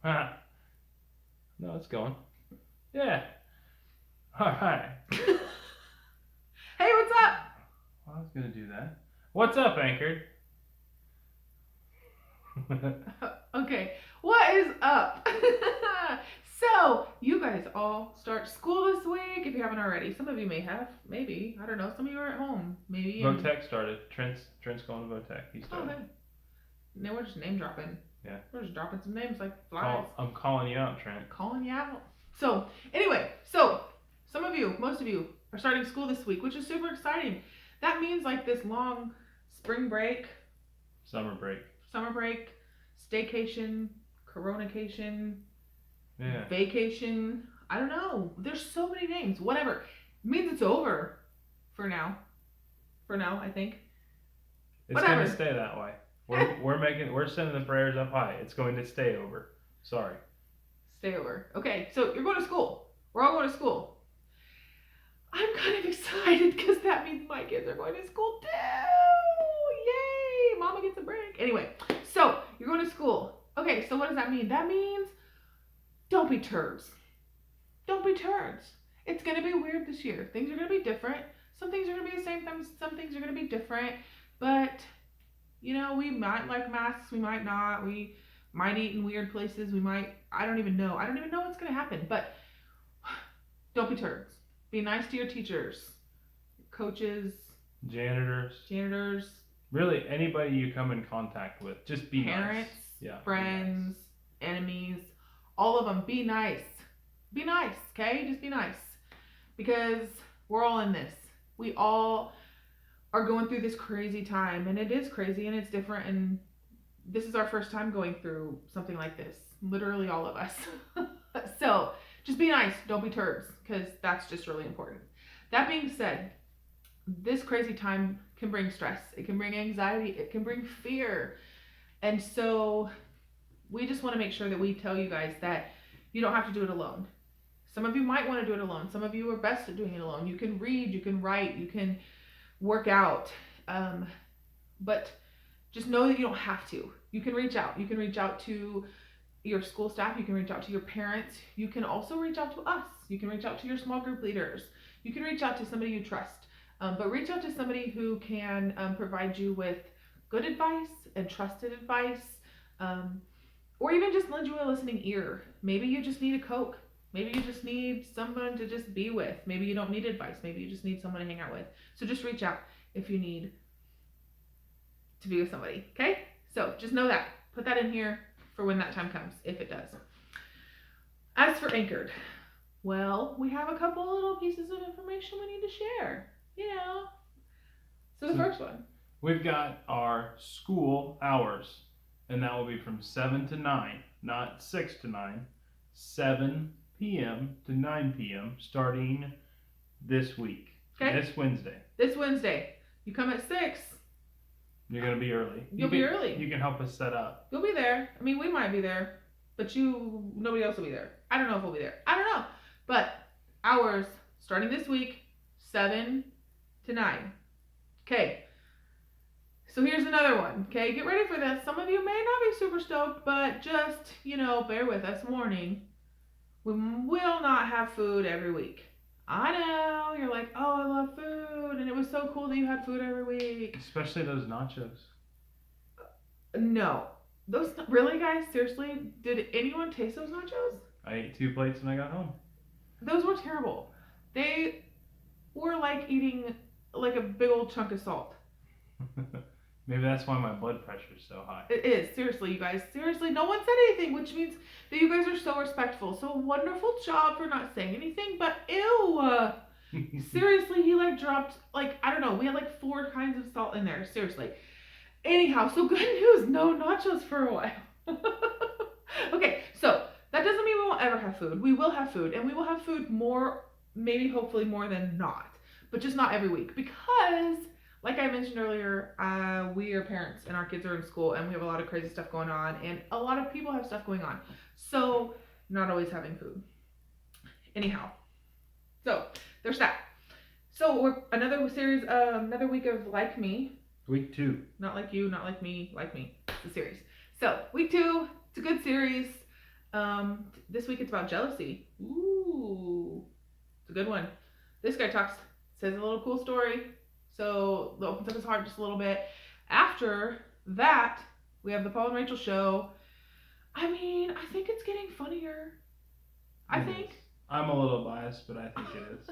No, it's going. Yeah. All right. Hey, what's up? Well, I was gonna do that. What's up, Anchored? Okay, what is up? So, you guys all start school this week if you haven't already. Some of you may have, maybe. I don't know. Some of you are at home, maybe. Votech started. Trent's going to Votech. He Oh, started. hey. Now we're just name dropping. Yeah. We're just dropping some names like flies. I'm calling you out, Trent. Calling you out. So, anyway, some of you, most of you, are starting school this week, which is super exciting. That means like this long spring break, Summer break. staycation, coronacation, Yeah. vacation. I don't know. There's so many names. Whatever. It means it's over for now. For now, I think. It's Whatever. gonna stay that way. We're sending the prayers up high. It's going to stay over. Sorry. Stay over. Okay, so you're going to school. We're all going to school. I'm kind of excited because that means my kids are going to school too. Yay! Mama gets a break. Anyway, so you're going to school. Okay, so what does that mean? That means don't be turds. Don't be turds. It's going to be weird this year. Things are going to be different. Some things are going to be the same, some things are going to be different. But, you know, we might like masks, we might not. We might eat in weird places. We might, I don't even know. I don't even know what's going to happen. But don't be turds. Be nice to your teachers, coaches, Janitors. Really, anybody you come in contact with, just be parents, nice. Yeah. friends, enemies, all of them. Be nice. Be nice, okay? Just be nice. Because we're all in this. We all are going through this crazy time, and it is crazy and it's different, and this is our first time going through something like this. Literally all of us. So, just be nice. Don't be turds, because that's just really important. That being said, this crazy time can bring stress. It can bring anxiety. It can bring fear. And so we just want to make sure that we tell you guys that you don't have to do it alone. Some of you might want to do it alone. Some of you are best at doing it alone. You can read, you can write, you can work out. But just know that you don't have to. You can reach out. You can reach out to your school staff. You can reach out to your parents. You can also reach out to us. You can reach out to your small group leaders. You can reach out to somebody you trust. But reach out to somebody who can provide you with good advice and trusted advice, or even just lend you a listening ear. Maybe you just need a Coke. Maybe you just need someone to just be with. Maybe you don't need advice. Maybe you just need someone to hang out with. So just reach out if you need to be with somebody, okay? So just know that. Put that in here for when that time comes, if it does. As for Anchored, well, we have a couple little pieces of information we need to share. You know. So the first one. We've got our school hours, and that will be from 7 to 9, not 6 to 9. 7 p.m. to 9 p.m. starting this week. Okay. This Wednesday. This Wednesday. You come at 6. You're going to be early. You'll be early. You can help us set up. You'll be there. I mean, we might be there, but nobody else will be there. I don't know if we'll be there. I don't know. But hours starting this week, 7 to 9. Okay. So here's another one. Okay, get ready for this. Some of you may not be super stoked, but just, bear with us. Warning. We will not have food every week. I know. You're like, oh, I love food. And it was so cool that you had food every week. Especially those nachos. No. Really, guys? Seriously? Did anyone taste those nachos? I ate 2 plates when I got home. Those were terrible. They were like eating like a big old chunk of salt. Maybe that's why my blood pressure is so high. It is. Seriously, you guys. Seriously, no one said anything, which means that you guys are so respectful. So wonderful job for not saying anything, but ew. Seriously, he dropped, I don't know, we had 4 kinds of salt in there. Seriously. Anyhow, so good news. No nachos for a while. Okay, so that doesn't mean we won't ever have food. We will have food, and we will have food more, maybe hopefully more than not, but just not every week, because like I mentioned earlier, we are parents and our kids are in school and we have a lot of crazy stuff going on and a lot of people have stuff going on. So not always having food. Anyhow, so there's that. So we're another series, another week of Like Me. Week 2. Not like you, not like me, like me. It's a series. So week 2, it's a good series. This week it's about jealousy. Ooh, it's a good one. This guy says a little cool story, so it opens up his heart just a little bit. After that, we have the Paul and Rachel show. I mean, I think it's getting funnier. I think. I'm a little biased, but I think it is.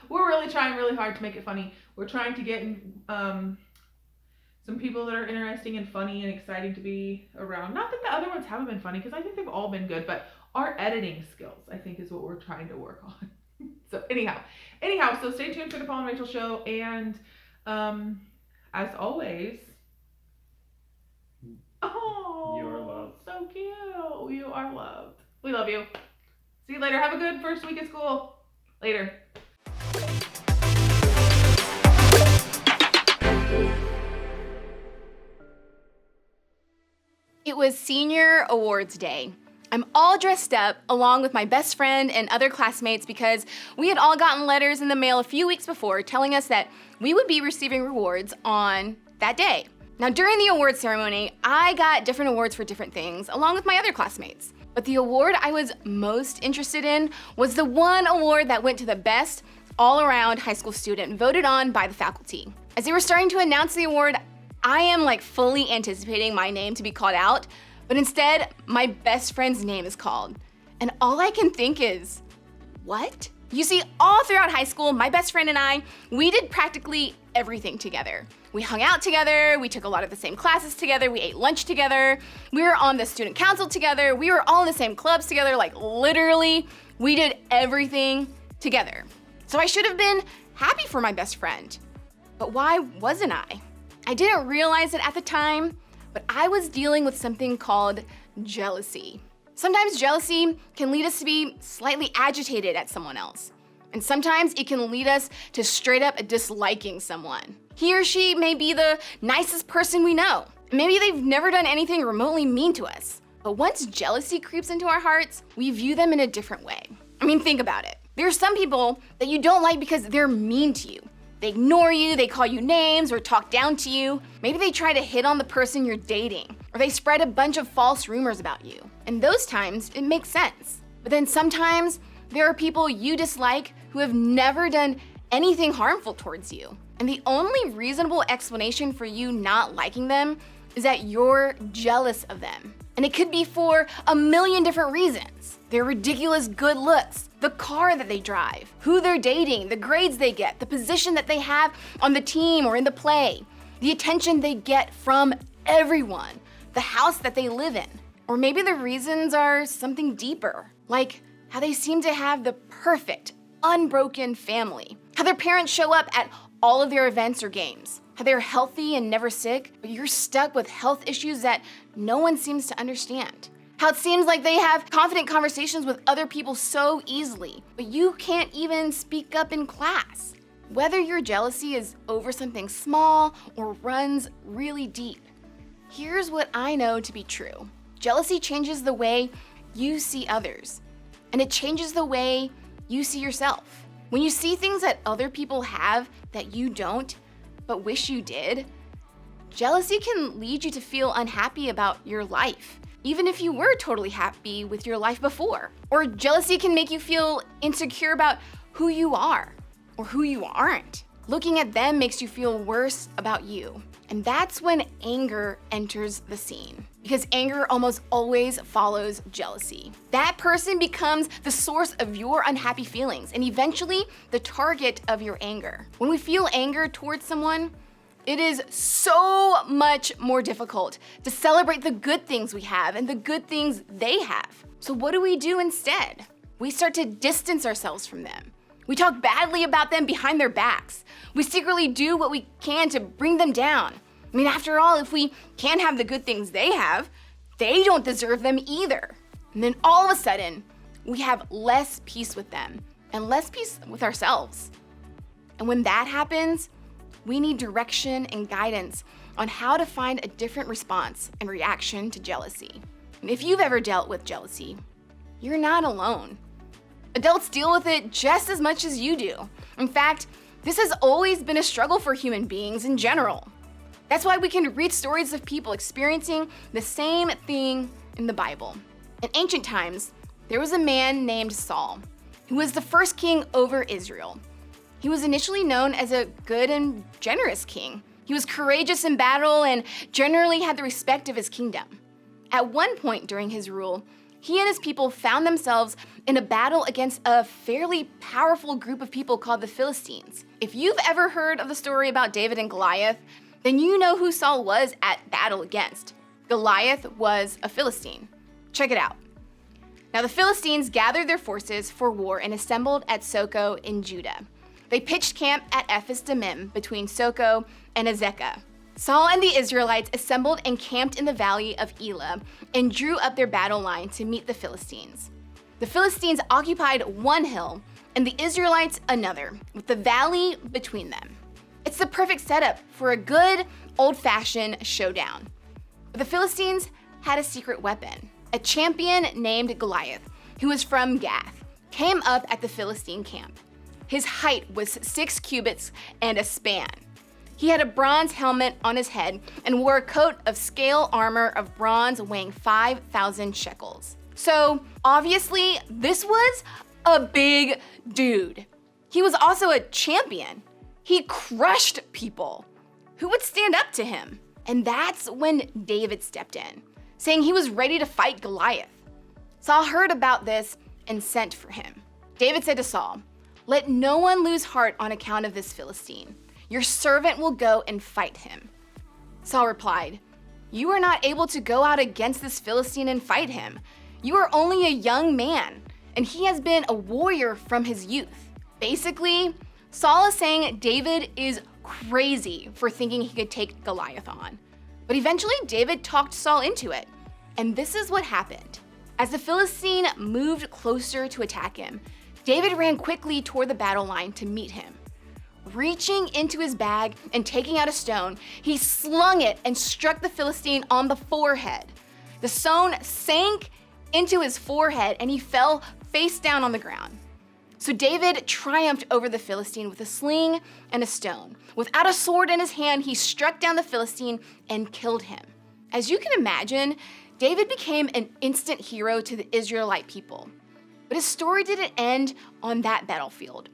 We're really trying really hard to make it funny. We're trying to get some people that are interesting and funny and exciting to be around. Not that the other ones haven't been funny, because I think they've all been good, but our editing skills, I think, is what we're trying to work on. So anyhow, so stay tuned for the Paul and Rachel show, and as always, oh, you are loved. So cute. You are loved. We love you. See you later. Have a good first week at school. Later. It was senior awards day. I'm all dressed up along with my best friend and other classmates because we had all gotten letters in the mail a few weeks before telling us that we would be receiving rewards on that day. Now during the awards ceremony, I got different awards for different things along with my other classmates. But the award I was most interested in was the one award that went to the best all-around high school student voted on by the faculty. As they were starting to announce the award, I am fully anticipating my name to be called out, but instead, my best friend's name is called. And all I can think is, what? You see, all throughout high school, my best friend and I, we did practically everything together. We hung out together, we took a lot of the same classes together, we ate lunch together, we were on the student council together, we were all in the same clubs together, literally, we did everything together. So I should have been happy for my best friend. But why wasn't I? I didn't realize it at the time, but I was dealing with something called jealousy. Sometimes jealousy can lead us to be slightly agitated at someone else. And sometimes it can lead us to straight up disliking someone. He or she may be the nicest person we know. Maybe they've never done anything remotely mean to us. But once jealousy creeps into our hearts, we view them in a different way. I mean, think about it. There are some people that you don't like because they're mean to you. They ignore you, they call you names, or talk down to you. Maybe they try to hit on the person you're dating, or they spread a bunch of false rumors about you. And those times, it makes sense. But then sometimes, there are people you dislike who have never done anything harmful towards you. And the only reasonable explanation for you not liking them is that you're jealous of them. And it could be for a million different reasons. Their ridiculous good looks, the car that they drive, who they're dating, the grades they get, the position that they have on the team or in the play, the attention they get from everyone, the house that they live in. Or maybe the reasons are something deeper, like how they seem to have the perfect, unbroken family, how their parents show up at all of their events or games, how they're healthy and never sick, but you're stuck with health issues that no one seems to understand. How it seems like they have confident conversations with other people so easily, but you can't even speak up in class. Whether your jealousy is over something small or runs really deep, here's what I know to be true. Jealousy changes the way you see others, and it changes the way you see yourself. When you see things that other people have that you don't, but wish you did, jealousy can lead you to feel unhappy about your life, even if you were totally happy with your life before. Or jealousy can make you feel insecure about who you are or who you aren't. Looking at them makes you feel worse about you. And that's when anger enters the scene, because anger almost always follows jealousy. That person becomes the source of your unhappy feelings and eventually the target of your anger. When we feel anger towards someone, it is so much more difficult to celebrate the good things we have and the good things they have. So what do we do instead? We start to distance ourselves from them. We talk badly about them behind their backs. We secretly do what we can to bring them down. I mean, after all, if we can't have the good things they have, they don't deserve them either. And then all of a sudden, we have less peace with them and less peace with ourselves. And when that happens, we need direction and guidance on how to find a different response and reaction to jealousy. And if you've ever dealt with jealousy, you're not alone. Adults deal with it just as much as you do. In fact, this has always been a struggle for human beings in general. That's why we can read stories of people experiencing the same thing in the Bible. In ancient times, there was a man named Saul, who was the first king over Israel. He was initially known as a good and generous king. He was courageous in battle and generally had the respect of his kingdom. At one point during his rule, he and his people found themselves in a battle against a fairly powerful group of people called the Philistines. If you've ever heard of the story about David and Goliath, then you know who Saul was at battle against. Goliath was a Philistine. Check it out. Now the Philistines gathered their forces for war and assembled at Soko in Judah. They pitched camp at Ephes Dammim between Soko and Azekah. Saul and the Israelites assembled and camped in the valley of Elah and drew up their battle line to meet the Philistines. The Philistines occupied one hill and the Israelites another, with the valley between them. It's the perfect setup for a good, old-fashioned showdown. But the Philistines had a secret weapon. A champion named Goliath, who was from Gath, came up at the Philistine camp. His height was 6 cubits and a span. He had a bronze helmet on his head and wore a coat of scale armor of bronze weighing 5,000 shekels. So obviously, this was a big dude. He was also a champion. He crushed people. Who would stand up to him? And that's when David stepped in, saying he was ready to fight Goliath. Saul heard about this and sent for him. David said to Saul, "Let no one lose heart on account of this Philistine. Your servant will go and fight him." Saul replied, "You are not able to go out against this Philistine and fight him. You are only a young man, and he has been a warrior from his youth." Basically, Saul is saying David is crazy for thinking he could take Goliath on. But eventually, David talked Saul into it. And this is what happened. As the Philistine moved closer to attack him, David ran quickly toward the battle line to meet him. Reaching into his bag and taking out a stone, he slung it and struck the Philistine on the forehead. The stone sank into his forehead and he fell face down on the ground. So David triumphed over the Philistine with a sling and a stone. Without a sword in his hand, he struck down the Philistine and killed him. As you can imagine, David became an instant hero to the Israelite people. But his story didn't end on that battlefield.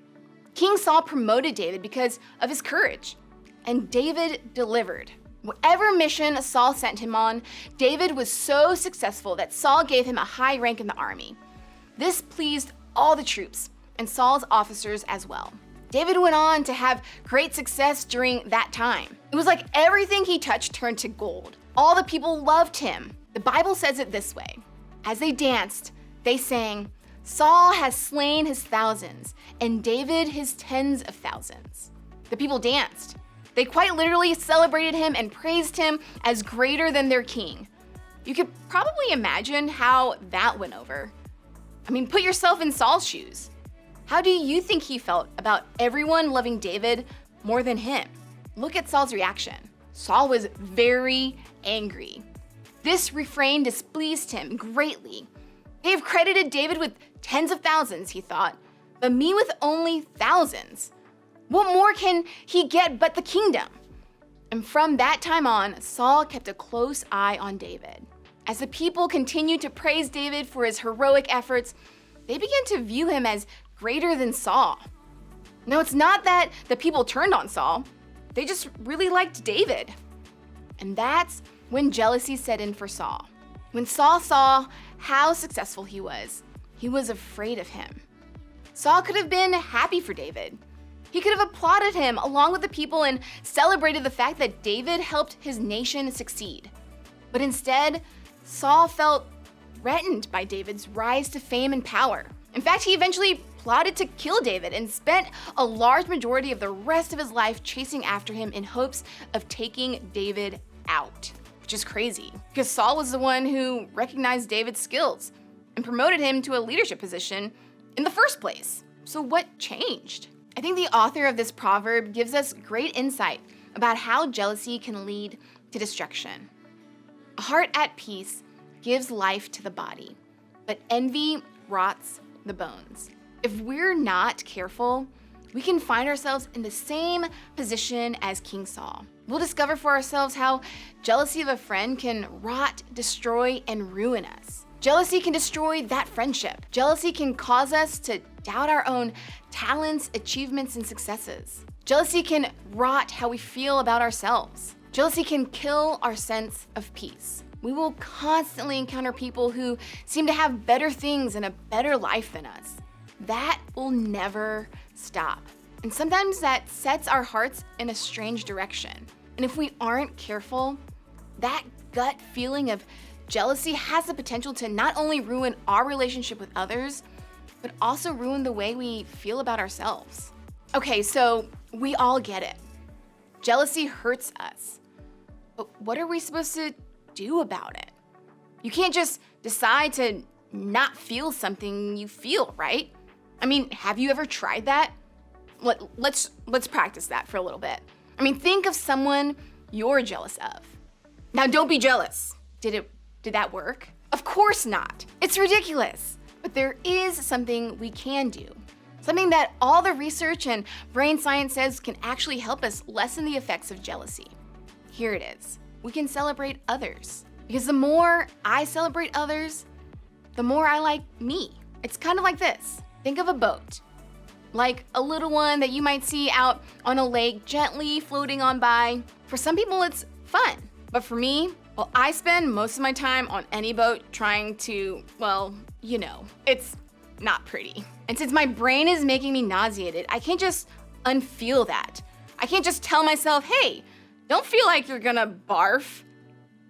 King Saul promoted David because of his courage, and David delivered. Whatever mission Saul sent him on, David was so successful that Saul gave him a high rank in the army. This pleased all the troops and Saul's officers as well. David went on to have great success during that time. It was like everything he touched turned to gold. All the people loved him. The Bible says it this way. As they danced, they sang, "Saul has slain his thousands, and David his tens of thousands." The people danced. They quite literally celebrated him and praised him as greater than their king. You could probably imagine how that went over. I mean, put yourself in Saul's shoes. How do you think he felt about everyone loving David more than him? Look at Saul's reaction. Saul was very angry. This refrain displeased him greatly. They've credited David with tens of thousands, he thought, but me with only thousands. What more can he get but the kingdom? And from that time on, Saul kept a close eye on David. As the people continued to praise David for his heroic efforts, they began to view him as greater than Saul. Now, it's not that the people turned on Saul. They just really liked David. And that's when jealousy set in for Saul. When Saul saw how successful he was afraid of him. Saul could have been happy for David. He could have applauded him along with the people and celebrated the fact that David helped his nation succeed. But instead, Saul felt threatened by David's rise to fame and power. In fact, he eventually plotted to kill David and spent a large majority of the rest of his life chasing after him in hopes of taking David out. Which is crazy, because Saul was the one who recognized David's skills and promoted him to a leadership position in the first place. So what changed? I think the author of this proverb gives us great insight about how jealousy can lead to destruction. A heart at peace gives life to the body, but envy rots the bones. If we're not careful, we can find ourselves in the same position as King Saul. We'll discover for ourselves how jealousy of a friend can rot, destroy, and ruin us. Jealousy can destroy that friendship. Jealousy can cause us to doubt our own talents, achievements, and successes. Jealousy can rot how we feel about ourselves. Jealousy can kill our sense of peace. We will constantly encounter people who seem to have better things and a better life than us. That will never stop. And sometimes that sets our hearts in a strange direction. And if we aren't careful, that gut feeling of jealousy has the potential to not only ruin our relationship with others, but also ruin the way we feel about ourselves. Okay, so we all get it. Jealousy hurts us. But what are we supposed to do about it? You can't just decide to not feel something you feel, right? I mean, have you ever tried that? Let's practice that for a little bit. I mean, think of someone you're jealous of. Now, don't be jealous. Did that work? Of course not. It's ridiculous. But there is something we can do. Something that all the research and brain science says can actually help us lessen the effects of jealousy. Here it is. We can celebrate others. Because the more I celebrate others, the more I like me. It's kind of like this. Think of a boat. Like a little one that you might see out on a lake gently floating on by. For some people, it's fun. But for me, well, I spend most of my time on any boat trying to, well, you know, it's not pretty. And since my brain is making me nauseated, I can't just unfeel that. I can't just tell myself, hey, don't feel like you're gonna barf.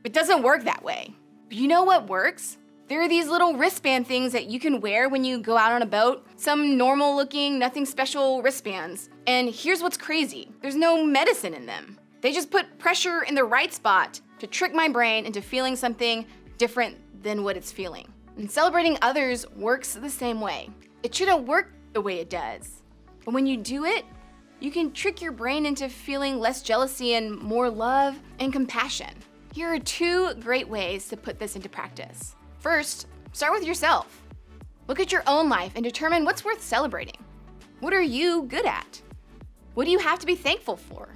It doesn't work that way. But you know what works? There are these little wristband things that you can wear when you go out on a boat. Some normal looking, nothing special wristbands. And here's what's crazy. There's no medicine in them. They just put pressure in the right spot to trick my brain into feeling something different than what it's feeling. And celebrating others works the same way. It shouldn't work the way it does. But when you do it, you can trick your brain into feeling less jealousy and more love and compassion. Here are 2 great ways to put this into practice. First, start with yourself. Look at your own life and determine what's worth celebrating. What are you good at? What do you have to be thankful for?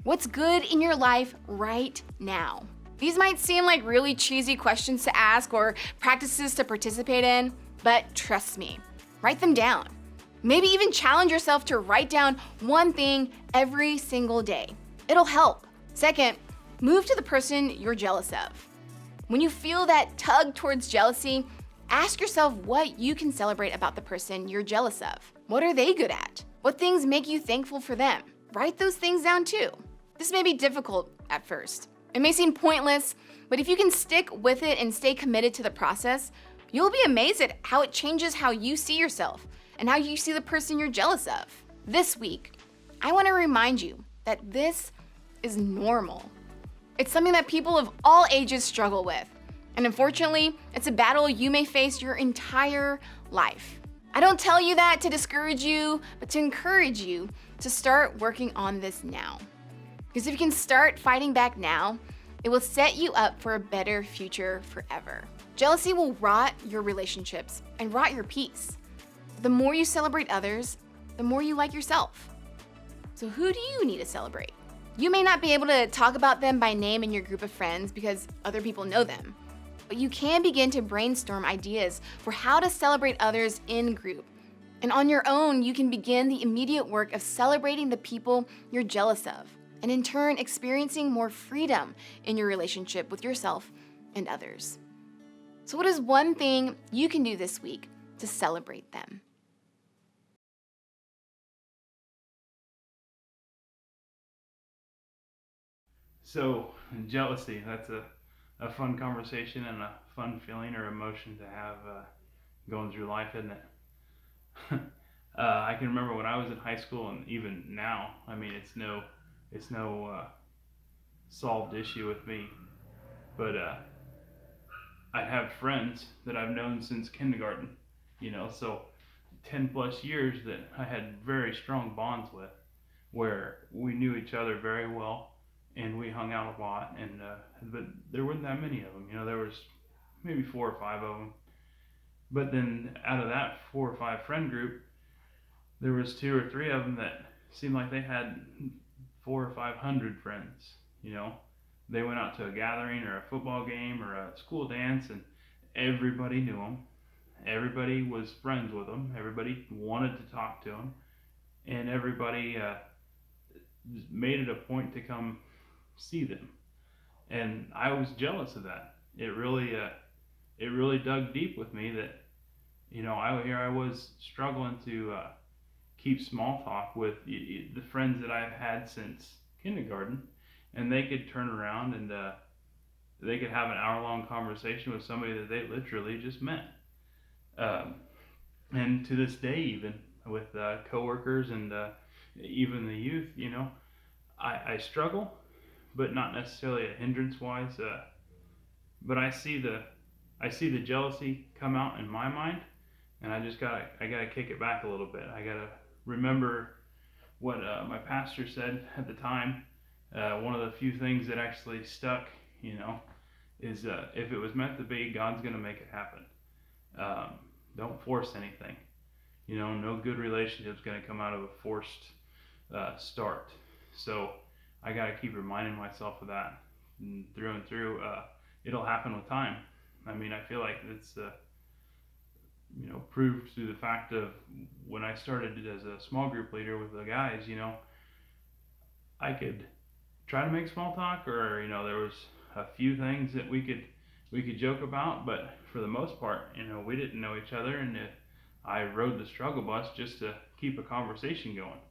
What's good in your life right now? These might seem like really cheesy questions to ask or practices to participate in, but trust me, write them down. Maybe even challenge yourself to write down one thing every single day. It'll help. Second, move to the person you're jealous of. When you feel that tug towards jealousy, ask yourself what you can celebrate about the person you're jealous of. What are they good at? What things make you thankful for them? Write those things down too. This may be difficult at first. It may seem pointless, but if you can stick with it and stay committed to the process, you'll be amazed at how it changes how you see yourself and how you see the person you're jealous of. This week, I want to remind you that this is normal. It's something that people of all ages struggle with. And unfortunately, it's a battle you may face your entire life. I don't tell you that to discourage you, but to encourage you to start working on this now. Because if you can start fighting back now, it will set you up for a better future forever. Jealousy will rot your relationships and rot your peace. The more you celebrate others, the more you like yourself. So who do you need to celebrate? You may not be able to talk about them by name in your group of friends because other people know them, but you can begin to brainstorm ideas for how to celebrate others in group. And on your own, you can begin the immediate work of celebrating the people you're jealous of, and in turn, experiencing more freedom in your relationship with yourself and others. So what is one thing you can do this week to celebrate them? So, jealousy, that's a fun conversation and a fun feeling or emotion to have going through life, isn't it? I can remember when I was in high school and even now, I mean, it's no solved issue with me. But I have friends that I've known since kindergarten, so 10 plus years that I had very strong bonds with, where we knew each other very well and we hung out a lot, and but there weren't that many of them. There was maybe 4 or 5 of them. But then out of that 4 or 5 friend group, there was 2 or 3 of them that seemed like they had 400 or 500 friends. They went out to a gathering or a football game or a school dance, everybody knew him. Everybody was friends with him. Everybody wanted to talk to him. And everybody made it a point to come see them. And I was jealous of that. It really dug deep with me that, here I was struggling to keep small talk with the friends that I've had since kindergarten, and they could turn around and they could have an hour-long conversation with somebody that they literally just met. And to this day, even with coworkers and even the youth, I struggle, but not necessarily a hindrance-wise. But I see the jealousy come out in my mind, and I gotta kick it back a little bit. I gotta remember what my pastor said at the time. One of the few things that actually stuck, is if it was meant to be, God's gonna make it happen. Don't force anything. No good relationship's gonna come out of a forced start. So I gotta keep reminding myself of that, and through. It'll happen with time. I mean, I feel like it's proved through the fact of when I started as a small group leader with the guys. I could try to make small talk, or there was a few things that we could joke about, but for the most part, we didn't know each other, and I rode the struggle bus just to keep a conversation going.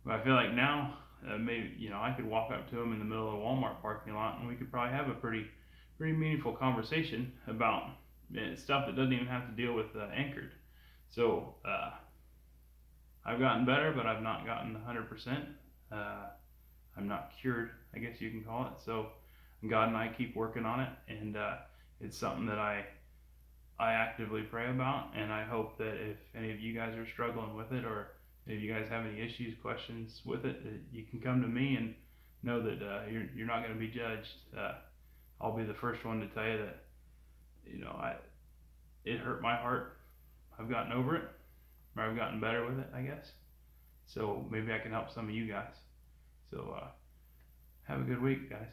But I feel like now, maybe I could walk up to them in the middle of a Walmart parking lot, and we could probably have a pretty meaningful conversation about stuff that doesn't even have to deal with Anchored. So I've gotten better, but I've not gotten 100%. I'm not cured, I guess you can call it. So God and I keep working on it, and it's something that I actively pray about, and I hope that if any of you guys are struggling with it, or if you guys have any issues, questions with it, that you can come to me and know that you're not going to be judged. I'll be the first one to tell you that, it hurt my heart. I've gotten over it, or I've gotten better with it, I guess. So maybe I can help some of you guys. So have a good week, guys.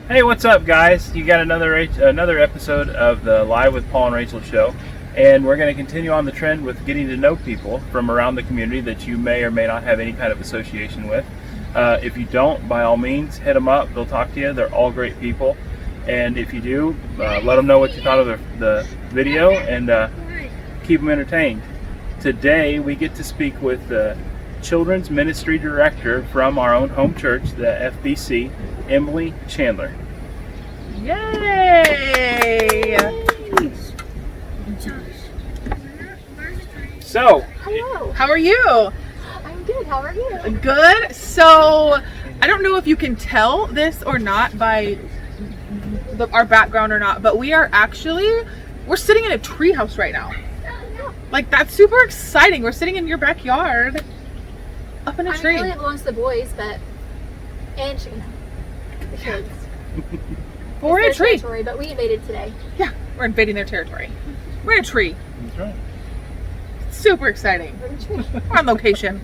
Hey, what's up, guys? You got another episode of the Live with Paul and Rachel show. And we're going to continue on the trend with getting to know people from around the community that you may or may not have any kind of association with. If you don't, by all means, hit them up. They'll talk to you. They're all great people. And if you do, let them know what you thought of the video, and keep them entertained. Today, we get to speak with the Children's Ministry Director from our own home church, the FBC, Emily Chandler. Yay! So, Hello. How are you? I'm good. How are you? Good. So, I don't know if you can tell this or not by our background or not, but we're sitting in a treehouse right now. Like, that's super exciting. We're sitting in your backyard, up in a tree. Really, it belongs to the boys, and the kids. We're in a tree. Territory, but we invaded today. Yeah, we're invading their territory. We're in a tree. That's right. Super exciting. We're in a tree. We're on location.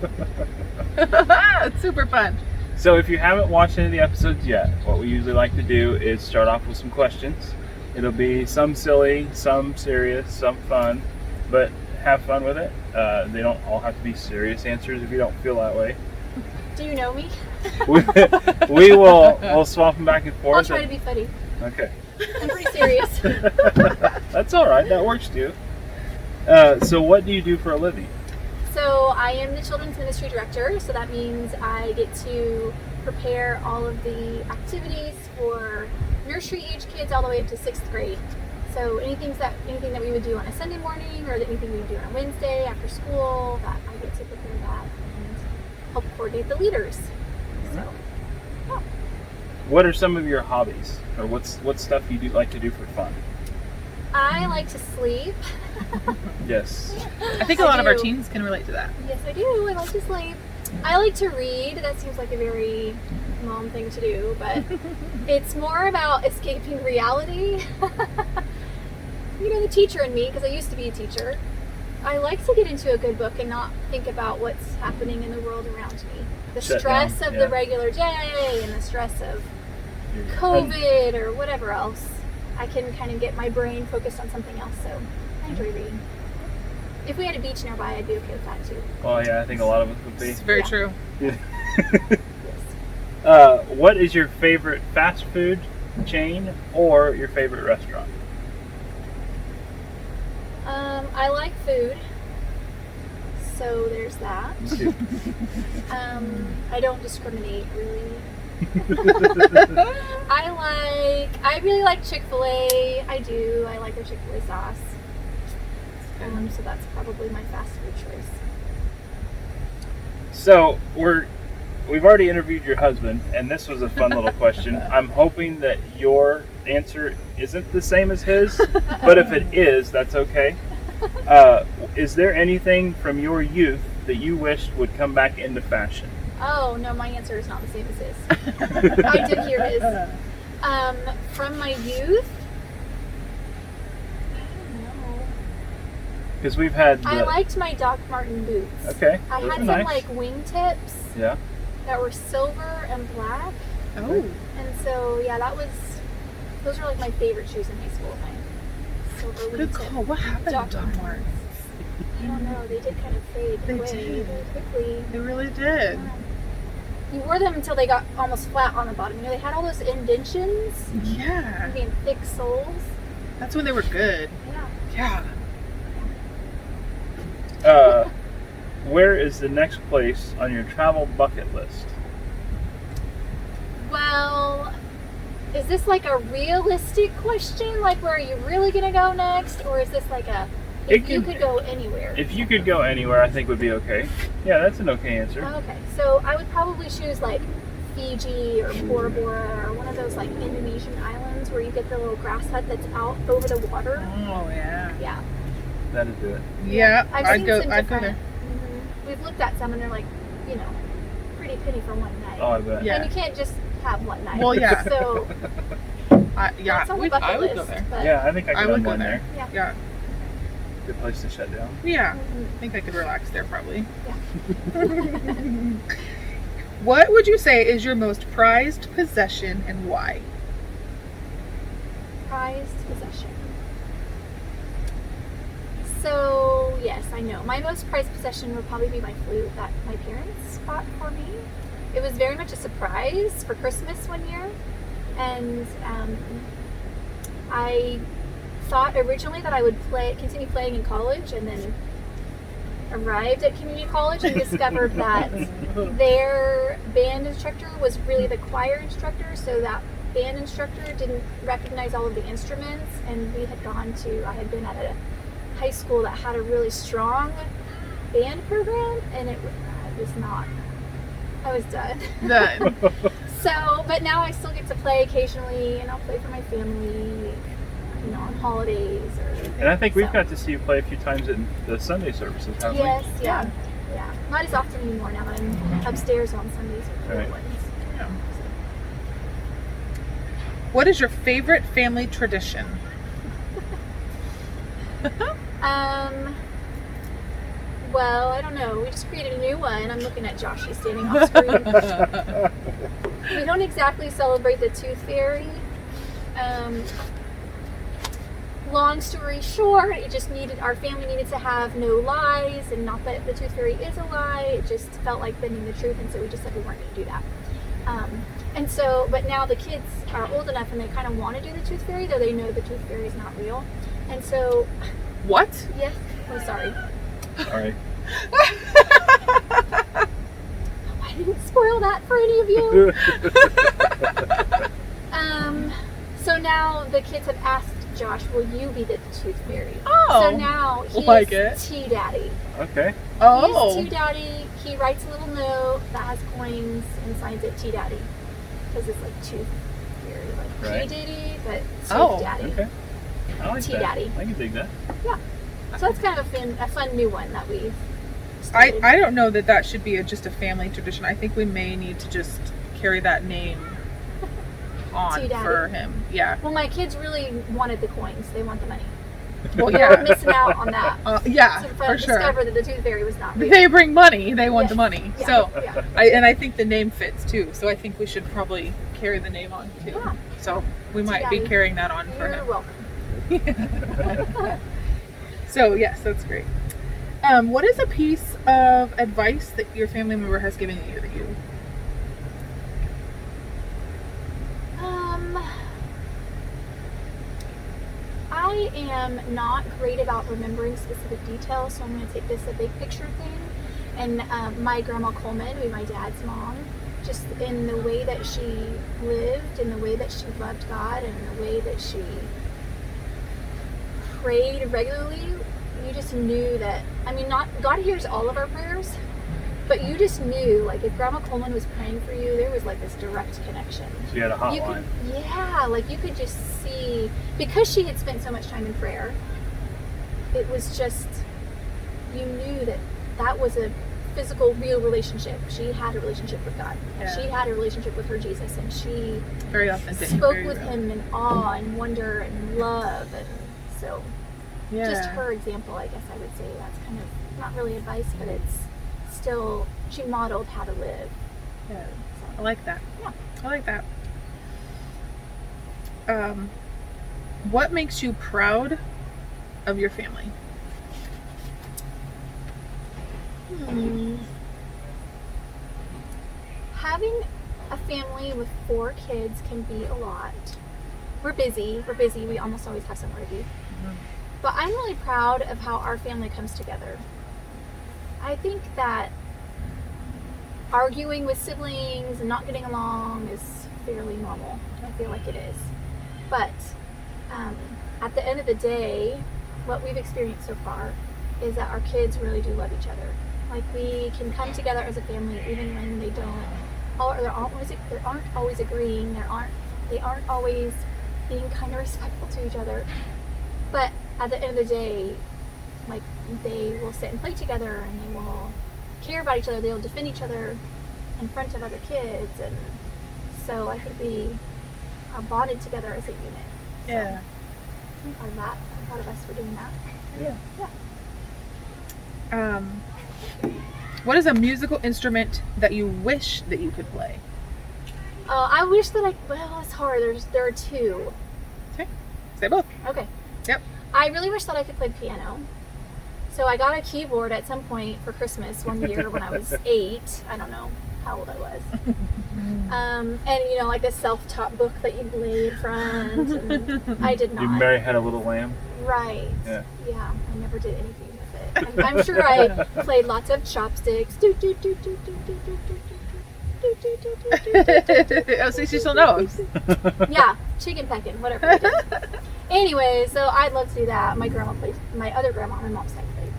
It's super fun. So if you haven't watched any of the episodes yet, what we usually like to do is start off with some questions. It'll be some silly, some serious, some fun, but have fun with it. They don't all have to be serious answers if you don't feel that way. Do you know me? We'll swap them back and forth. I'll try to be funny. Okay. I'm pretty serious. That's all right. That works too. So what do you do for a living? So I am the Children's Ministry Director, so that means I get to prepare all of the activities for nursery age kids all the way up to 6th grade. So anything that we would do on a Sunday morning, or anything we would do on a Wednesday after school, that I get to prepare that and help coordinate the leaders. So, yeah. What are some of your hobbies, or what stuff you do like to do for fun? I like to sleep. Yes. I think a lot of our do. teens can relate to that. Yes, I do. I like to sleep. I like to read. That seems like a very mom thing to do, but it's more about escaping reality. The teacher in me, because I used to be a teacher, I like to get into a good book and not think about what's happening in the world around me. The Shut stress down, of yeah. the regular day and the stress of COVID or whatever else. I can kind of get my brain focused on something else, so I enjoy reading. If we had a beach nearby, I'd be okay with that too. Well, yeah, I think a lot of us would be. It's very Yeah. true. Yes. What is your favorite fast food chain or your favorite restaurant? I like food, so there's that. I don't discriminate really. I really like Chick-fil-A. I do. I like their Chick-fil-A sauce. So that's probably my fast food choice. So we've already interviewed your husband, and this was a fun little question. I'm hoping that your answer isn't the same as his, but if it is, that's okay. Is there anything from your youth that you wished would come back into fashion? Oh no, my answer is not the same as his. I did hear his. From my youth, I don't know. Because we've had. I liked my Doc Marten boots. Okay. I those had are some nice. like wingtips Yeah. that were silver and black, Oh. and so yeah, those were like my favorite shoes in high school. My silver Good wingtip. call. What happened Doc to Doc Martens? I don't know. They did kind of fade They away did. very quickly. They really did. You wore them until they got almost flat on the bottom. You know, they had all those indentions Yeah. and being thick soles. That's when they were good. Yeah. Yeah. Where is the next place on your travel bucket list? Well, is this like a realistic question? Like, where are you really gonna go next, or is this like a if you could go anywhere? If you could go anywhere, I think would be okay. Yeah, that's an okay answer. Okay, so I would probably choose like Fiji or Bora Bora or one of those like Indonesian islands where you get the little grass hut that's out over the water. Oh yeah. Yeah, That'd do it. Yeah. I've I'd seen go. some I'd go different. there. We've looked at some and they're like, you know, pretty penny for one night. Oh, I bet. Yeah. And you can't just have one night. Well, yeah. So Yeah. that's on the I bucket would list. go there. But Yeah, I think I I could would have go one there. there. Yeah. Good place to shut down. Yeah. Mhm. I think I could relax there probably. Yeah. What would you say is your most prized possession and why? Prized possession. So, yes, I know. My most prized possession would probably be my flute that my parents bought for me. It was very much a surprise for Christmas one year. And I thought originally that I would continue playing in college, and then arrived at community college and discovered that their band instructor was really the choir instructor, so that band instructor didn't recognize all of the instruments, and I had been at a high school that had a really strong band program, and it was not, I was done. Done. So, but now I still get to play occasionally, and I'll play for my family, you know, on holidays or. And I think we've so. got to see you play a few times in the Sunday services, haven't Yes, yeah. Not as often anymore now that I'm upstairs on Sundays with the Right. little ones. What is your favorite family tradition? Well, I don't know. We just created a new one. I'm looking at Josh. He's standing off screen. We don't exactly celebrate the Tooth Fairy. Long story short, our family needed to have no lies, and not that the Tooth Fairy is a lie. It just felt like bending the truth, and so we just said we weren't going to do that. And so, but now the kids are old enough and they kind of want to do the Tooth Fairy, though they know the Tooth Fairy is not real. And so, What? yes, oh sorry. Sorry. I didn't spoil that for any of you. So now the kids have asked Josh, will you be the Tooth Fairy? Oh. So now he Like is Tea Daddy. Okay. Oh. He's Tea Daddy. He writes a little note that has coins and signs it Tea Daddy. Because it's like Tooth Fairy, like Right. P. Diddy, but Tooth Oh, Daddy. Okay. I like Tea that. Daddy. I can dig that. So that's kind of a fun new one that we've I started. don't know that should be just a family tradition. I think we may need to just carry that name on Tea Daddy. for him. Yeah. Well, my kids really wanted the coins. They want the money. Well, You're yeah. missing out on that. Yeah, To for sure. discover that the Tooth Fairy was not real. They bring money. They want Yeah. the money. Yeah, So, yeah. I think the name fits too. So I think we should probably carry the name on too. Yeah. So we might be Daddy. carrying that on for You're him. welcome. So yes, that's great. What is a piece of advice that your family member has given you that you? I am not great about remembering specific details, so I'm going to take this a big picture thing. And my grandma Coleman, who my dad's mom, just in the way that she lived, in the way that she loved God, and in the way that she prayed regularly, you just knew that, I mean, not God hears all of our prayers, but you just knew, like, if Grandma Coleman was praying for you, there was like this direct connection. So you had a You hotline. could, yeah, like you could just see, because she had spent so much time in prayer, it was just, you knew that that was a physical, real relationship. She had a relationship with God. Yeah. She had a relationship with her Jesus, and she Very authentic. spoke very with real. him in awe and wonder and love. And so, Yeah. just her example, I guess I would say that's kind of not really advice, but it's still, she modeled how to live. Yeah. I So, like that. Yeah. I like that. What makes you proud of your family? Having a family with 4 kids can be a lot. We're busy. We almost always have somewhere to be. But I'm really proud of how our family comes together. I think that arguing with siblings and not getting along is fairly normal. I feel like it is. But at the end of the day, what we've experienced so far is that our kids really do love each other. Like, we can come together as a family even when they don't, or they aren't always agreeing. They aren't always being kind of respectful to each other. But at the end of the day, like, they will sit and play together, and they will care about each other. They will defend each other in front of other kids, and so I think we are bonded together as a unit. So Yeah. I'm proud of that. I'm proud of us for doing that. Yeah. What is a musical instrument that you wish that you could play? I wish that well, it's hard. There are 2. Say both. Okay. Yep. I really wish that I could play piano. So I got a keyboard at some point for Christmas one year when I was 8. I don't know how old I was. And you know, like this self-taught book that you lay in front. And I did not. Did Mary Had a Little Lamb? Right. Yeah. Yeah. I never did anything with it. I'm sure I played lots of chopsticks. Oh, so she still knows. Yeah, chicken pecking, whatever. I did. Anyway, so I'd love to do that. My other grandma, my mom's side, played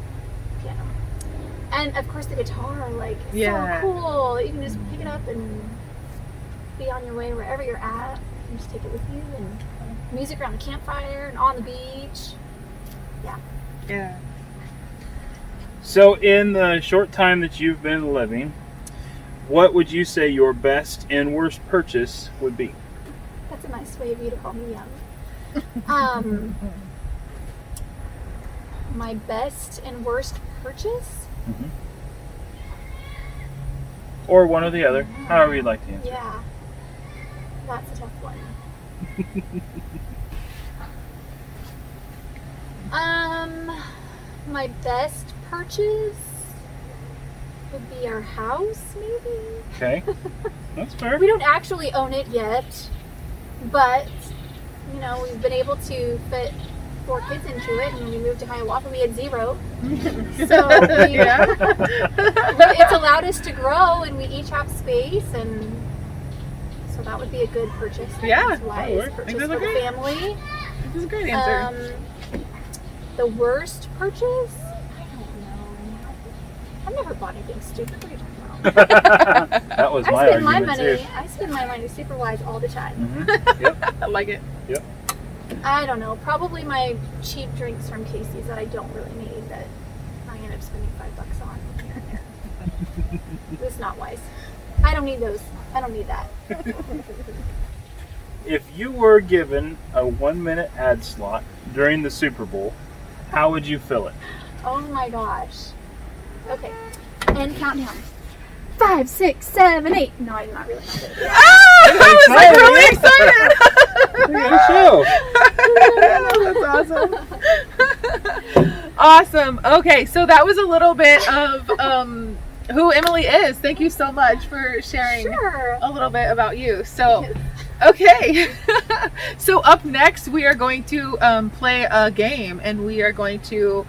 piano. And of course the guitar, like, it's Yeah. so cool. You can just pick it up and be on your way wherever you're at. You just take it with you, and music around the campfire and on the beach. Yeah. So, in the short time that you've been living, what would you say your best and worst purchase would be? That's a nice way of you to call me young. My best and worst purchase? Or one or the other, however you'd like to answer. Yeah. That's a tough one. My best purchase would be our house, maybe? Okay, that's fair. We don't actually own it yet, but, you know, we've been able to fit 4 kids into it, and when we moved to Hiawatha, we had 0. So it's allowed us to grow, and we each have space, and so that would be a good purchase. Yeah, It's a that wise would work. purchase That's for the great. family. This is a great answer. The worst purchase? I don't know. I've never bought anything stupid. What are you talking about? That was my I spend my argument money. too. I spend my money super wise all the time. Mhm. Yep. I like it. I don't know. Probably my cheap drinks from Casey's that I don't really need that I end up spending $5 on here and there. It's not wise. I don't need those. I don't need that. If you were given a 1-minute ad slot during the Super Bowl, how would you fill it? Oh my gosh. Okay. And countdown. 5, 6, 7, 8. No, I'm not really. I was like really excited. That's awesome. Awesome. Okay, so that was a little bit of who Emily is. Thank you so much for sharing Sure. a little bit about you. So, okay. So up next, we are going to play a game, and we are going to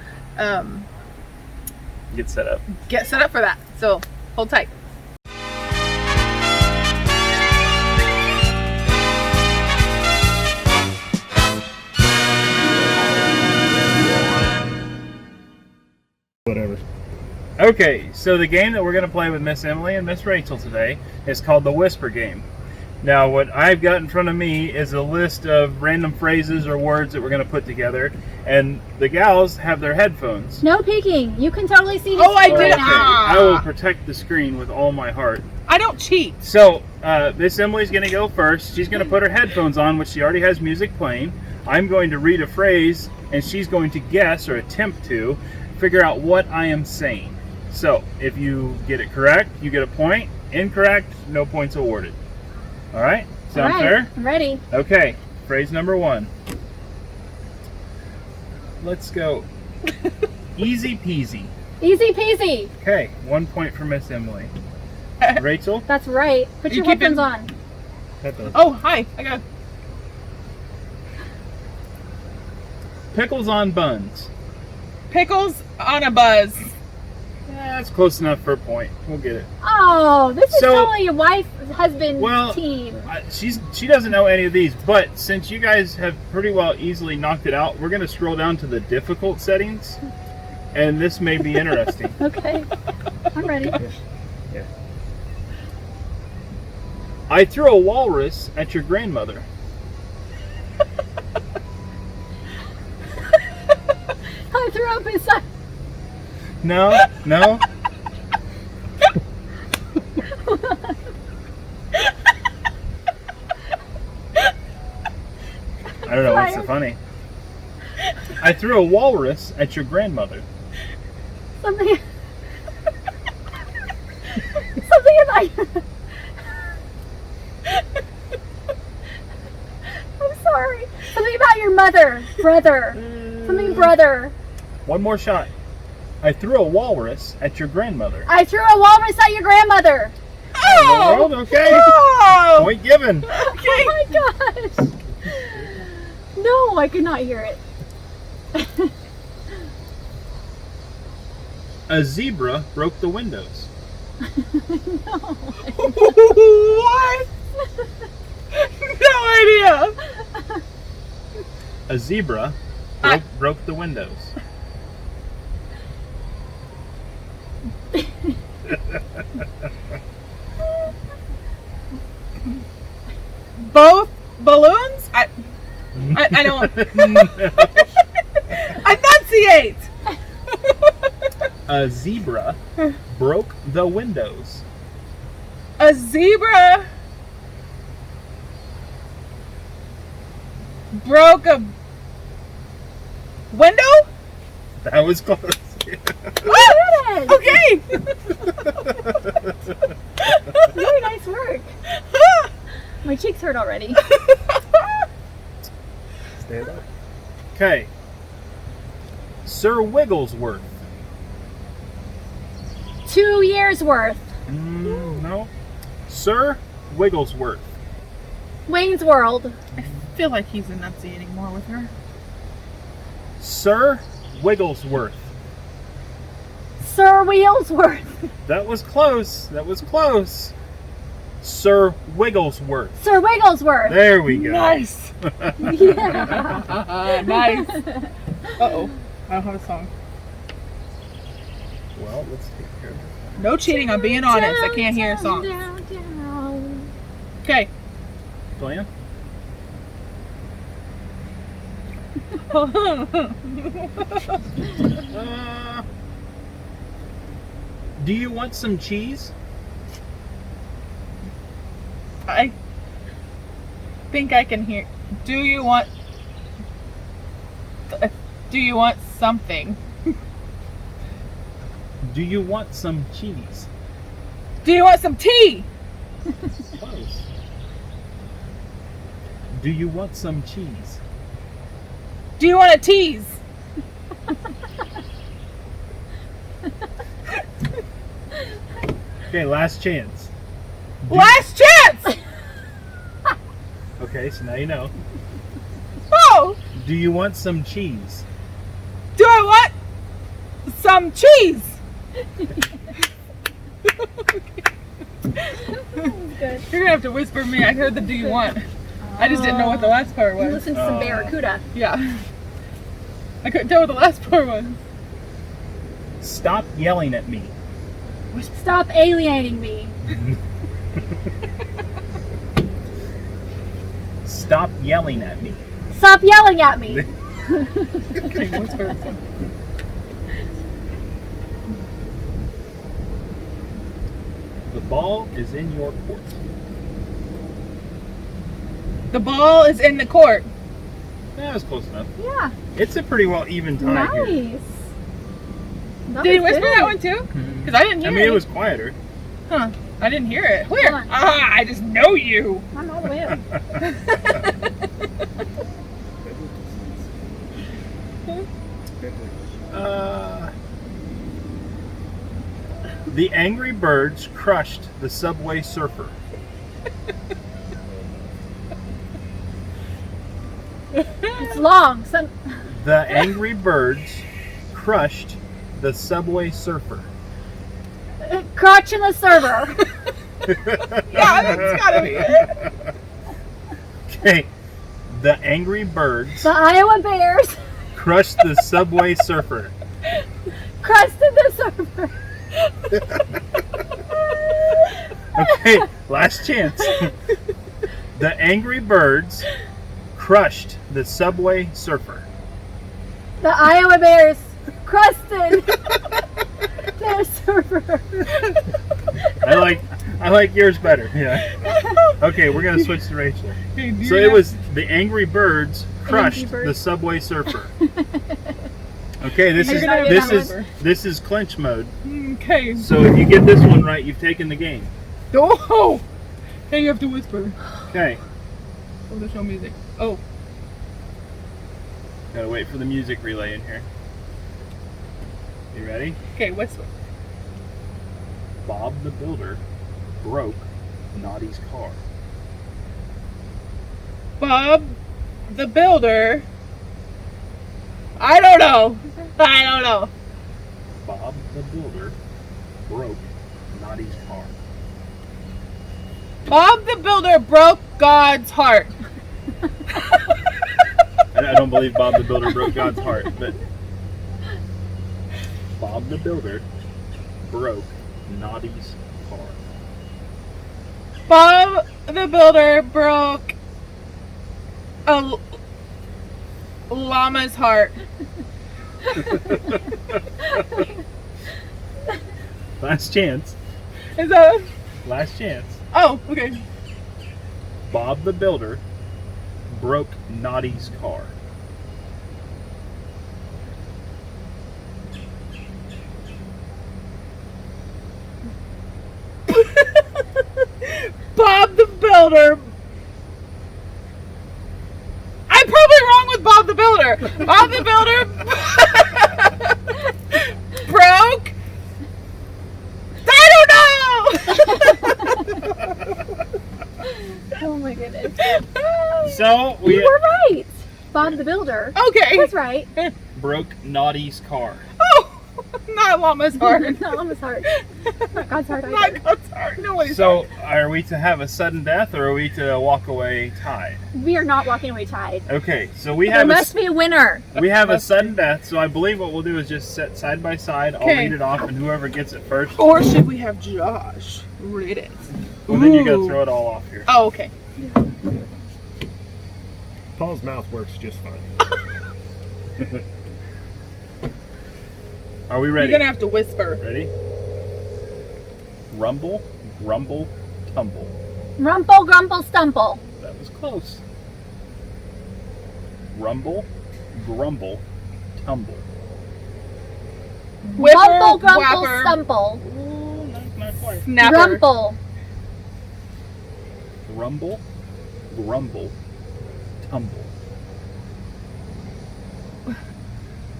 Get set up. get set up for that. So hold tight. Whatever. Okay, so the game that we're going to play with Miss Emily and Miss Rachel today is called the Whisper Game. Now, what I've got in front of me is a list of random phrases or words that we're going to put together, and the gals have their headphones. No peeking. You can totally see the Oh, I screen did. Okay, now. I will protect the screen with all my heart. I don't cheat. So, Miss Emily's going to go first. She's going to put her headphones on, which she already has music playing. I'm going to read a phrase, and she's going to guess or attempt to figure out what I am saying. So, if you get it correct, you get a point. Incorrect, no points awarded. All right? Sound All right, fair? I'm ready. Okay, phrase number 1. Let's go. Easy peasy. Easy peasy. Okay, 1 point for Miss Emily. Rachel? That's right. Put You your keeping- headphones on. Headphones. Oh, hi. I got. Pickles on buns. Pickles on a buzz. That's close enough for a point. We'll get it. Oh, this is So- totally a wife-husband Well, team. She doesn't know any of these, but since you guys have pretty well easily knocked it out, we're going to scroll down to the difficult settings, and this may be interesting. Okay. I'm ready. Yeah. I threw a walrus at your grandmother. I threw up inside. No, no. I don't know what's so funny. I threw a walrus at your grandmother. Something. Something about. I'm sorry. Something about your mother, brother. Something brother. One more shot. I threw a walrus at your grandmother. I threw a walrus at your grandmother. Oh! The world? Okay. Oh! Point given. Okay. Oh my gosh. No, I could not hear it. A zebra broke the windows. What? No idea. A zebra broke the windows. Both balloons? I don't enunciate. A zebra broke the windows. A zebra broke a window? That was close. Yes. Okay. Really nice work. My cheeks hurt already. Stand up. Okay. Sir Wigglesworth. 2 years worth. No. Sir Wigglesworth. Wayne's World. I feel like he's enunciating more with her. Sir Wigglesworth. Sir Wheelsworth. That was close. That was close. Sir Wigglesworth. Sir Wigglesworth. There we go. Nice. Yeah. Nice. Uh-oh. I don't have a song. Well, let's take care of it. No cheating. I'm being honest. I can't hear a Down, song. down, down. Okay. Playing? Do you want some cheese? I think I can hear. Do you want Do you want something? Do you want some cheese? Do you want some tea? Close. Do you want some cheese? Do you want a tease? Okay, last chance. Last chance! Okay, so now you know. Oh! Do you want some cheese? Do I want some cheese? Good. You're gonna have to whisper me. I heard the do you want. I just didn't know what the last part You was. listen to some Barracuda. Yeah. I couldn't tell what the last part was. Stop yelling at me. Stop alienating me. Stop yelling at me. Stop yelling at me. Okay, whisper. The ball is in your court. The ball is in the court. That was close enough. Yeah. It's a pretty well even tie here. Nice. That Did he was whisper good. that one too? Because I didn't hear I mean, it. it was quieter. Huh. I didn't hear it. Where? Hold on. Ah, I just know you. I'm all the way up. The Angry Birds crushed the Subway Surfer. It's long. The Angry Birds crushed the Subway Surfer. Crotch in the server. Yeah, that's gotta be it. Okay. The Angry Birds The Iowa Bears crushed the Subway Surfer. crusted the server. Okay, last chance. The Angry Birds crushed the Subway Surfer. The Iowa Bears crusted their server. I like yours better. Yeah. Okay, we're gonna switch to Rachel. Hey, do So you it know- was the Angry Birds crushed Birds. the Subway Surfer. Okay, this You're is gonna have this to is remember. this is clinch mode. Okay. So if you get this one right, you've taken the game. Oh! Now you have to whisper. Okay, Oh, there's no music. Oh. gotta wait for the music relay in here. You ready? Okay, whisper. Bob the Builder broke Naughty's car. Bob the Builder. I don't know. I don't know. Bob the Builder broke Naughty's car. Bob the Builder broke God's heart. I don't believe Bob the Builder broke God's heart, but Bob the Builder broke Naughty's car. Bob the Builder broke a llama's heart. Last chance. Is that? Last chance. Oh, okay. Bob the Builder broke Naughty's car. Bob the Builder. I'm probably wrong with Bob the Builder. Bob the Builder broke. I don't know. Oh my goodness. So You we were right. Bob the Builder Okay. was right. broke Naughty's car. Oh, not llama's heart. Not Mama's heart. Not God's heart either. Not God's heart. Nobody's So heart. are we to have a sudden death or are we to walk away tied? We are not walking away tied. Okay, so we There have must be a winner. we have a sudden death. So I believe what we'll do is just sit side by side. I'll Okay. read it off, and whoever gets it first, Or should we have Josh read it? well, then you gotta Ooh. throw it all off here. Oh, okay. Paul's mouth works just fine. Are we ready? You're gonna have to whisper. Ready? Rumble, grumble, tumble. Rumple, grumple, stumble. That was close. Rumble, grumble, tumble. tumble. Whipper, Wumble, grumble, whapper, stumble. Ooh, not quite. snapper. Rumple. Rumble, grumble, tumble.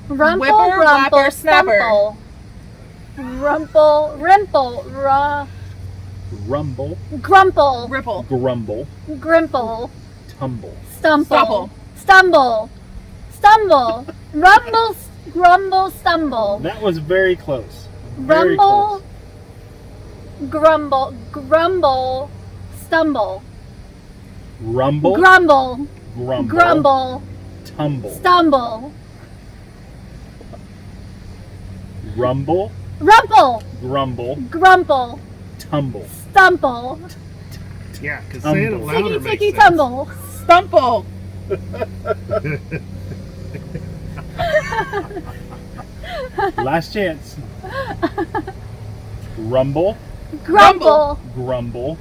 Rumple, Whipper, grumble, whapper, snapper. stumble. Rumple, rimple, Rumble, grumple, Ripple. grumble, grimple, tumble. stumble, stumble, stumble, rumble, grumble, stumble, That was very close. Very rumble, close. grumble, grumble, stumble, Rumble, grumble, grumble, grumble, tumble. stumble, Rumble, rumple, grumble, grumple, tumble. stumble, Yeah, Because saying it Tumble. louder ticky makes ticky sense. tumble. Stumple. Last chance. Rumble, Grumble, grumble,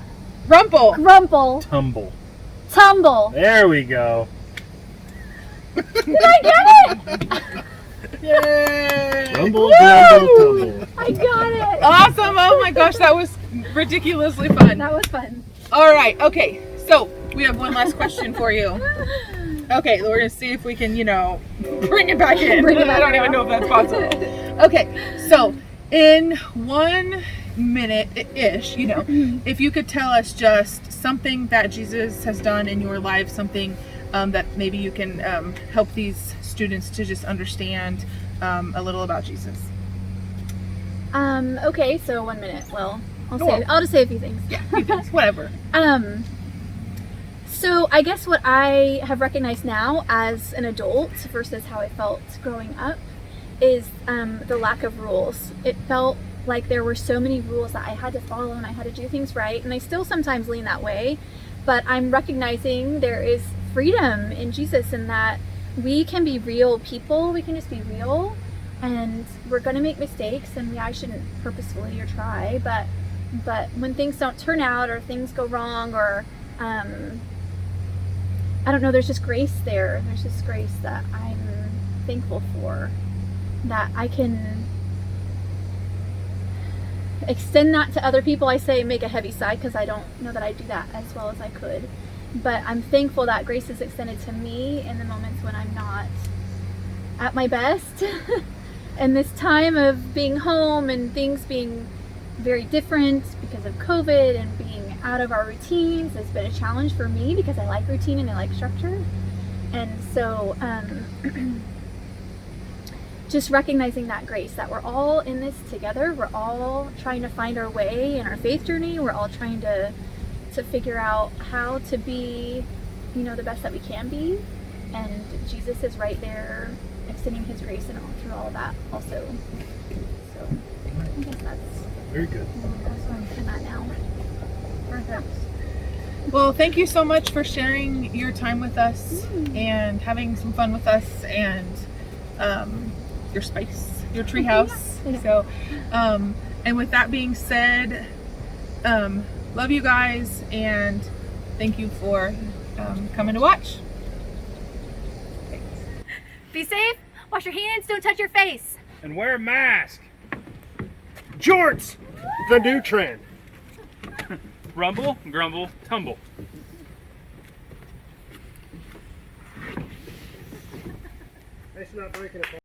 Rumple. grumble, tumble. tumble. There we go. Did I get it? Yay. Rumble, Woo! grumble, tumble. I got it. Awesome. Oh my gosh, that was ridiculously fun. That was fun. All right. Okay. So we have one last question for you. Okay. We're going to see if we can, bring it back in. Bring it back I don't even around. know if that's possible. Okay. So in 1 minute-ish, if you could tell us just something that Jesus has done in your life, something that maybe you can help these students to just understand a little about Jesus. Okay, so 1 minute. Well, Sure. I'll just say a few things. Yeah, few things, whatever. So I guess what I have recognized now as an adult versus how I felt growing up is the lack of rules. It felt like there were so many rules that I had to follow and I had to do things right, and I still sometimes lean that way, but I'm recognizing there is freedom in Jesus and that we can be real people, we can just be real, and we're gonna make mistakes, and I shouldn't purposefully or try, but when things don't turn out or things go wrong or I don't know, there's just grace there. There's just grace that I'm thankful for, that I can extend that to other people. I say make a heavy sigh because I don't know that I do that as well as I could, but I'm thankful that grace is extended to me in the moments when I'm not at my best. And this time of being home and things being very different because of COVID and being out of our routines has been a challenge for me because I like routine and I like structure. And so just recognizing that grace, that we're all in this together, we're all trying to find our way in our faith journey, we're all trying to figure out how to be, the best that we can be, and Jesus is right there extending his grace and all through all of that also. So I guess that's Very good. where I'm at now. Perfect. Well, thank you so much for sharing your time with us and having some fun with us and your space, your treehouse. Yeah. So, and with that being said, love you guys and thank you for coming to watch. Be safe, wash your hands, don't touch your face. And wear a mask. Jorts! The new trend. Rumble, grumble, tumble. Nice not breaking apart.